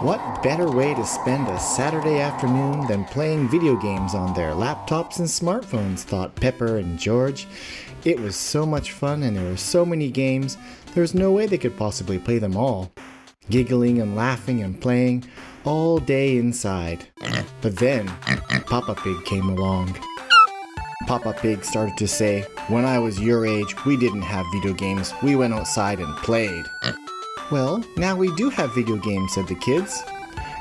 What better way to spend a Saturday afternoon than playing video games on their laptops and smartphones, thought Pepper and George. It was so much fun and there were so many games, there's no way they could possibly play them all. Giggling and laughing and playing all day inside. But then, Peppa Pig came along. Peppa Pig started to say, "When I was your age, we didn't have video games. We went outside and played." "Well, now we do have video games," said the kids.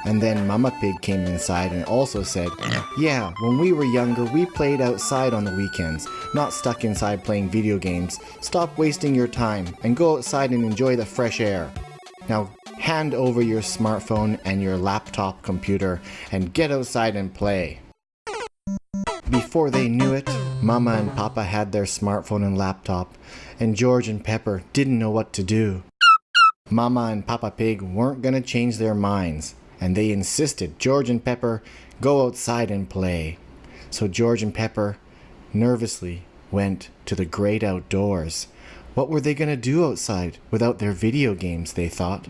And then Mama Pig came inside and also said, "Yeah, when we were younger, we played outside on the weekends, not stuck inside playing video games. Stop wasting your time and go outside and enjoy the fresh air. Now hand over your smartphone and your laptop computer and get outside and play." Before they knew it, Mama and Papa had their smartphone and laptop, and George and Pepper didn't know what to do. Mama and Peppa Pig weren't going to change their minds, and they insisted George and Pepper go outside and play. So George and Pepper nervously went to the great outdoors. What were they going to do outside without their video games, they thought.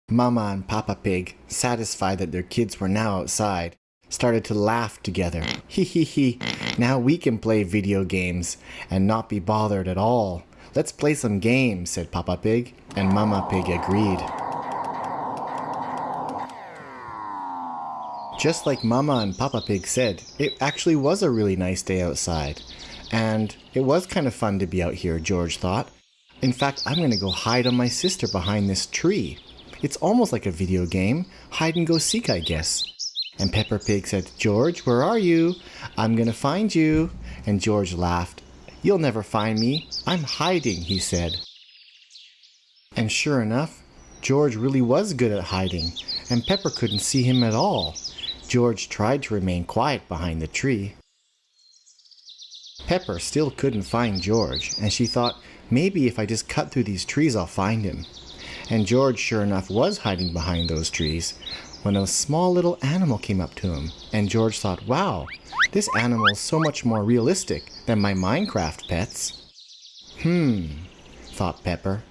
Mama and Peppa Pig, satisfied that their kids were now outside, started to laugh together. "Hee hee hee, now we can play video games and not be bothered at all. Let's play some games," said Peppa Pig, and Mama Pig agreed. Just like Mama and Peppa Pig said, it actually was a really nice day outside. And it was kind of fun to be out here, George thought. In fact, I'm going to go hide on my sister behind this tree. It's almost like a video game, hide and go seek, I guess. And Peppa Pig said, "George, where are you? I'm going to find you." And George laughed. "You'll never find me. I'm hiding," he said. And sure enough, George really was good at hiding, and Pepper couldn't see him at all. George tried to remain quiet behind the tree. Pepper still couldn't find George, and she thought, maybe if I just cut through these trees I'll find him. And George sure enough was hiding behind those trees, when a small little animal came up to him, and George thought, wow, this animal is so much more realistic than my Minecraft pets. Thought Pepper.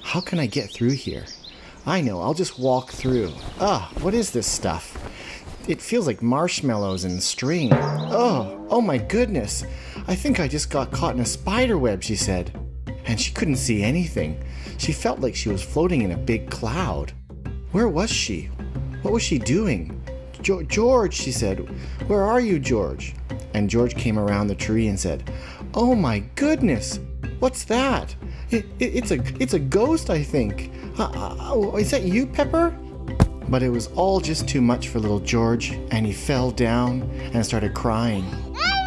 How can I get through here? I know, I'll just walk through. What is this stuff? It feels like marshmallows and string. Oh my goodness. I think I just got caught in a spider web, she said. And she couldn't see anything. She felt like she was floating in a big cloud. Where was she? What was she doing? George, she said. Where are you, George? And George came around the tree and said, "Oh my goodness. What's that? It's a ghost, I think. Is that you, Pepper?" But it was all just too much for little George, and he fell down and started crying.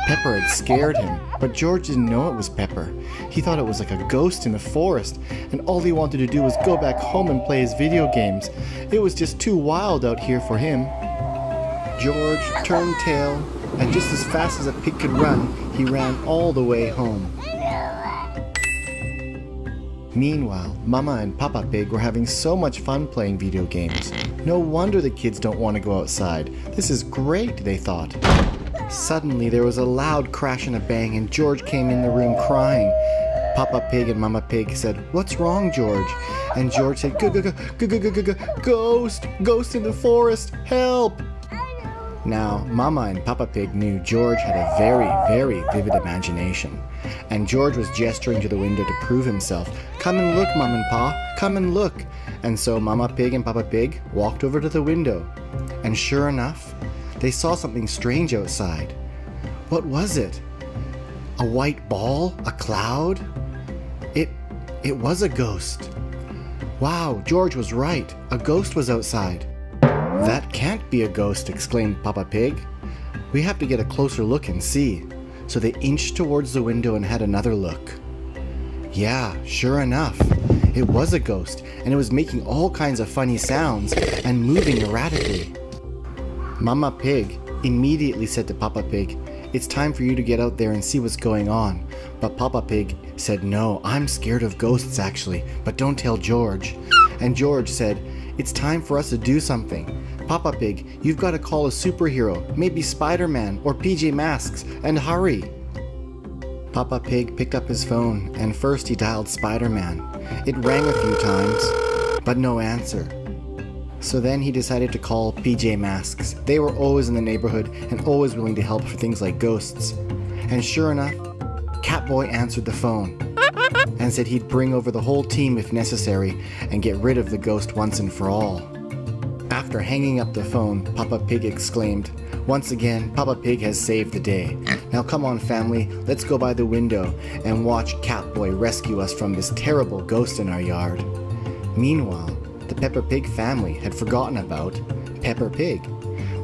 Pepper had scared him, but George didn't know it was Pepper. He thought it was like a ghost in the forest, and all he wanted to do was go back home and play his video games. It was just too wild out here for him. George turned tail, and just as fast as a pig could run, he ran all the way home. Meanwhile, Mama and Peppa Pig were having so much fun playing video games. No wonder the kids don't want to go outside. This is great, they thought. Suddenly, there was a loud crash and a bang, and George came in the room crying. Peppa Pig and Mama Pig said, "What's wrong, George?" And George said, Ghost in the forest, help!" Now, Mama and Peppa Pig knew George had a very, very vivid imagination. And George was gesturing to the window to prove himself. "Come and look, Mom and Pa, come and look." And so Mama Pig and Peppa Pig walked over to the window. And sure enough, they saw something strange outside. What was it? A white ball? A cloud? It was a ghost. Wow, George was right. A ghost was outside. "That can't be a ghost," exclaimed Peppa Pig. "We have to get a closer look and see." So they inched towards the window and had another look. Yeah, sure enough, it was a ghost, and it was making all kinds of funny sounds and moving erratically. Mama Pig immediately said to Peppa Pig, "It's time for you to get out there and see what's going on." But Peppa Pig said, "No, I'm scared of ghosts actually, but don't tell George." And George said, "It's time for us to do something. Peppa Pig, you've got to call a superhero, maybe Spider-Man or PJ Masks, and hurry." Peppa Pig picked up his phone, and first he dialed Spider-Man. It rang a few times, but no answer. So then he decided to call PJ Masks. They were always in the neighborhood and always willing to help for things like ghosts. And sure enough, Catboy answered the phone and said he'd bring over the whole team if necessary and get rid of the ghost once and for all. After hanging up the phone, Peppa Pig exclaimed, "Once again, Peppa Pig has saved the day. Now come on, family, let's go by the window and watch Catboy rescue us from this terrible ghost in our yard." Meanwhile, the Peppa Pig family had forgotten about Peppa Pig.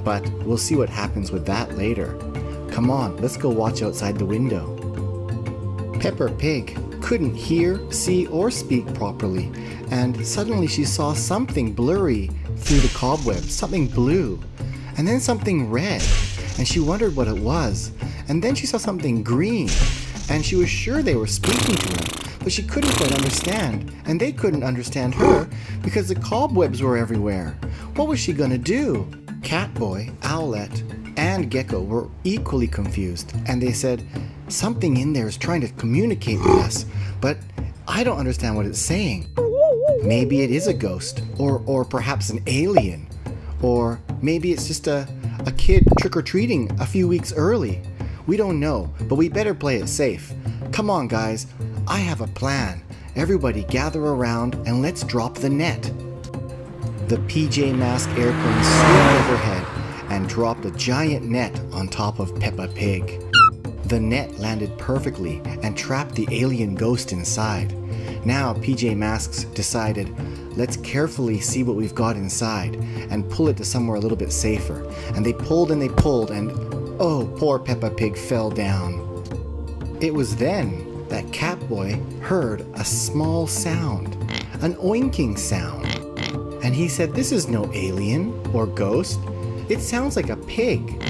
But we'll see what happens with that later. Come on, let's go watch outside the window. Peppa Pig couldn't hear, see, or speak properly, and suddenly she saw something blurry through the cobwebs, something blue, and then something red, and she wondered what it was, and then she saw something green, and she was sure they were speaking to her, but she couldn't quite understand, and they couldn't understand her because the cobwebs were everywhere. What was she gonna do? Catboy, Owlette, and Gecko were equally confused, and they said, "Something in there is trying to communicate with us, but I don't understand what it's saying. Maybe it is a ghost, or perhaps an alien, or maybe it's just a kid trick-or-treating a few weeks early. We don't know, but we better play it safe. Come on, guys, I have a plan. Everybody gather around and let's drop the net." The PJ Masks airplane swooped overhead and dropped a giant net on top of Peppa Pig. The net landed perfectly and trapped the alien ghost inside. Now PJ Masks decided, let's carefully see what we've got inside and pull it to somewhere a little bit safer. And they pulled and oh, poor Peppa Pig fell down. It was then that Catboy heard a small sound, an oinking sound. And he said, "This is no alien or ghost. It sounds like a pig.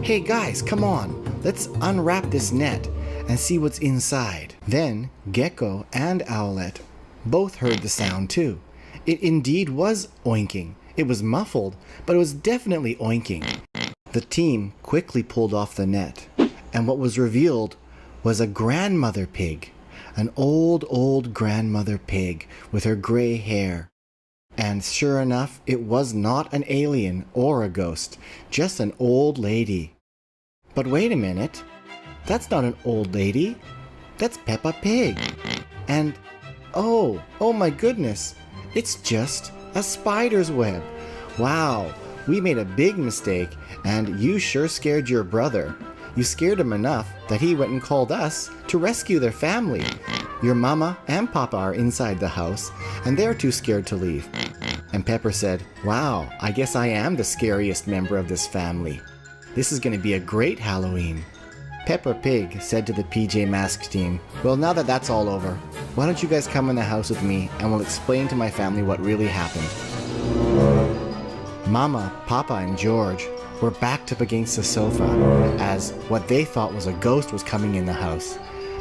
Hey guys, come on, let's unwrap this net and see what's inside." Then Gecko and Owlette both heard the sound too. It indeed was oinking. It was muffled, but it was definitely oinking. The team quickly pulled off the net, and what was revealed was a grandmother pig, an old grandmother pig with her gray hair. And sure enough, it was not an alien or a ghost, just an old lady. But wait a minute, that's not an old lady, that's Peppa Pig. And oh my goodness, it's just a spider's web. Wow, we made a big mistake, and you sure scared your brother. You scared him enough that he went and called us to rescue their family. Your mama and papa are inside the house, and they're too scared to leave. And Pepper said, "Wow, I guess I am the scariest member of this family. This is going to be a great Halloween." Peppa Pig said to the PJ Masks team, "Well, now that that's all over, why don't you guys come in the house with me and we'll explain to my family what really happened." Mama, Papa, and George were backed up against the sofa as what they thought was a ghost was coming in the house,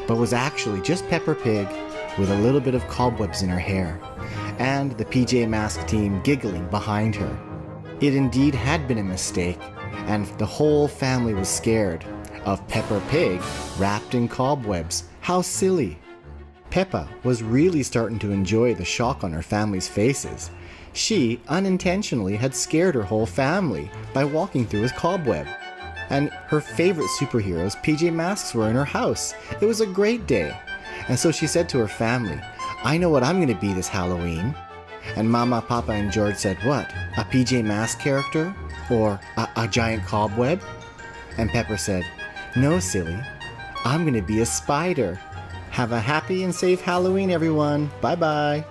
but was actually just Peppa Pig with a little bit of cobwebs in her hair, and the PJ Masks team giggling behind her. It indeed had been a mistake, and the whole family was scared of Peppa Pig wrapped in cobwebs. How silly! Peppa was really starting to enjoy the shock on her family's faces. She unintentionally had scared her whole family by walking through a cobweb. And her favorite superheroes, PJ Masks, were in her house. It was a great day. And so she said to her family, "I know what I'm going to be this Halloween." And Mama, Papa, and George said, "What? A PJ Masks character? Or a giant cobweb?" And Pepper said, "No, silly. I'm going to be a spider. Have a happy and safe Halloween, everyone. Bye-bye."